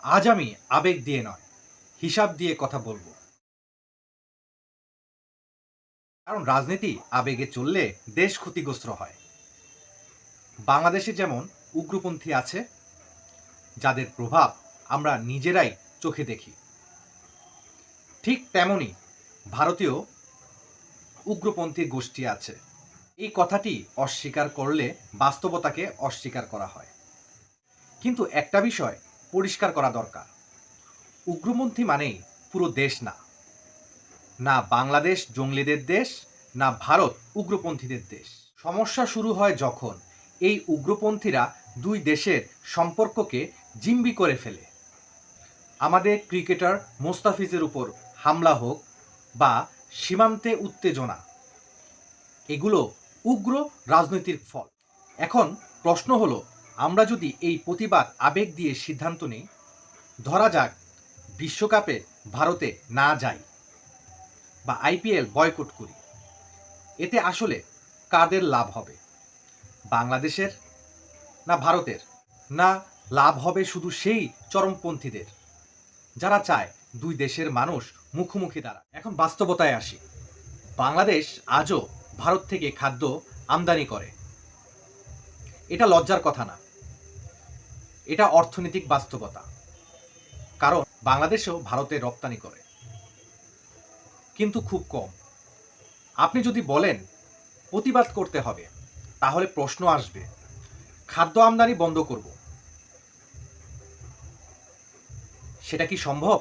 আজ আমি আবেগ দিয়ে নয়, হিসাব দিয়ে কথা বলবো। কারণ রাজনীতি আবেগে চললে দেশ ক্ষতিগ্রস্ত হয়। বাংলাদেশে যেমন উগ্রপন্থী আছে, যাদের প্রভাব আমরা নিজেরাই চোখে দেখি, ঠিক তেমনি ভারতীয় উগ্রপন্থী গোষ্ঠী আছে। এই কথাটি অস্বীকার করলে বাস্তবতাকে অস্বীকার করা হয়। কিন্তু একটা বিষয় পরিষ্কার করা দরকার, উগ্রপন্থী মানেই পুরো দেশ না। না বাংলাদেশ জঙ্গলিদের দেশ, না ভারত উগ্রপন্থীদের দেশ। সমস্যা শুরু হয় যখন এই উগ্রপন্থীরা দুই দেশের সম্পর্ককে জিম্মি করে ফেলে। আমাদের ক্রিকেটার মোস্তাফিজের উপর হামলা হোক বা সীমান্তে উত্তেজনা, এগুলো উগ্র রাজনীতির ফল। এখন প্রশ্ন হলো, আমরা যদি এই প্রতিবাদ আবেগ দিয়ে সিদ্ধান্ত নিই, ধরা যাক বিশ্বকাপে ভারতে না যাই বা আইপিএল বয়কট করি, এতে আসলে কাদের লাভ হবে? বাংলাদেশের না ভারতের? না লাভ হবে শুধু সেই চরমপন্থীদের যারা চায় দুই দেশের মানুষ মুখোমুখি দাঁড়া? এখন বাস্তবতায় আসি। বাংলাদেশ আজও ভারত থেকে খাদ্য আমদানি করে। এটা লজ্জার কথা না, এটা অর্থনৈতিক বাস্তবতা। কারণ বাংলাদেশও ভারতে রপ্তানি করে, কিন্তু খুব কম। আপনি যদি বলেন প্রতিবাদ করতে হবে, তাহলে প্রশ্ন আসবে, খাদ্য আমদানি বন্ধ করব, সেটা কি সম্ভব?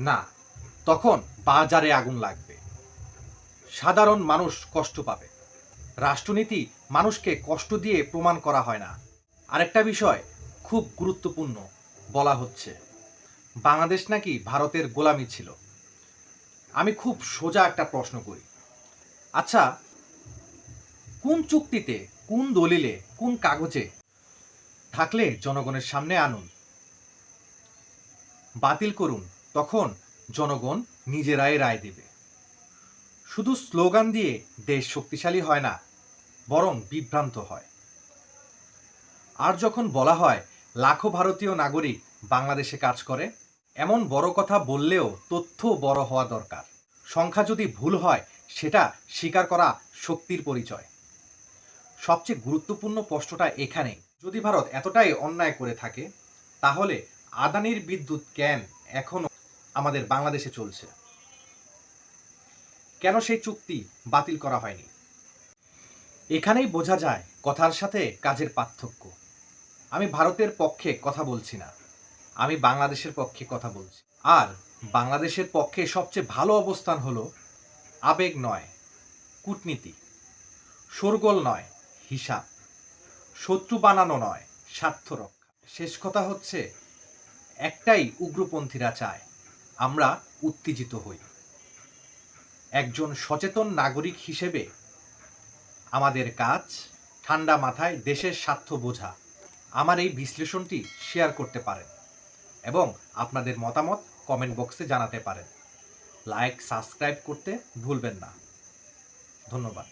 না, তখন বাজারে আগুন লাগবে, সাধারণ মানুষ কষ্ট পাবে। রাষ্ট্রনীতি মানুষকে কষ্ট দিয়ে প্রমাণ করা হয় না। আরেকটা বিষয় খুব গুরুত্বপূর্ণ, বলা হচ্ছে বাংলাদেশ নাকি ভারতের গোলামি ছিল। আমি খুব সোজা একটা প্রশ্ন করি, আচ্ছা, কোন চুক্তিতে, কোন দলিলে, কোন কাগজে থাকলে জনগণের সামনে আনুন, বাতিল করুন, তখন জনগণ নিজেরাই রায় দেবে। শুধু স্লোগান দিয়ে দেশ শক্তিশালী হয় না, বরং বিভ্রান্ত হয়। আর যখন বলা হয় লাখো ভারতীয় নাগরিক বাংলাদেশে কাজ করে, এমন বড় কথা বললেও তথ্য বড় হওয়া দরকার। সংখ্যা যদি ভুল হয়, সেটা স্বীকার করা শক্তির পরিচয়। সবচেয়ে গুরুত্বপূর্ণ প্রশ্নটা এখানে, যদি ভারত এতটাই অন্যায় করে থাকে, তাহলে আদানির বিদ্যুৎ কেন এখনো আমাদের বাংলাদেশে চলছে? কেন সেই চুক্তি বাতিল করা হয়নি? এখানেই বোঝা যায় কথার সাথে কাজের পার্থক্য। আমি ভারতের পক্ষে কথা বলছি না, আমি বাংলাদেশের পক্ষে কথা বলছি। আর বাংলাদেশের পক্ষে সবচেয়ে ভালো অবস্থান হলো আবেগ নয় কূটনীতি, শোরগোল নয় হিসাব, শত্রু বানানো নয় স্বার্থ রক্ষা। শেষ কথা হচ্ছে, একটাই উগ্রপন্থীরা চায় আমরা উত্তেজিত হই। একজন সচেতন নাগরিক হিসেবে আমাদের কাজ ঠান্ডা মাথায় দেশের স্বার্থ বোঝা। আমার এই বিশ্লেষণটি শেয়ার করতে পারেন এবং আপনাদের মতামত কমেন্ট বক্সে জানাতে পারেন। লাইক, সাবস্ক্রাইব করতে ভুলবেন না। ধন্যবাদ।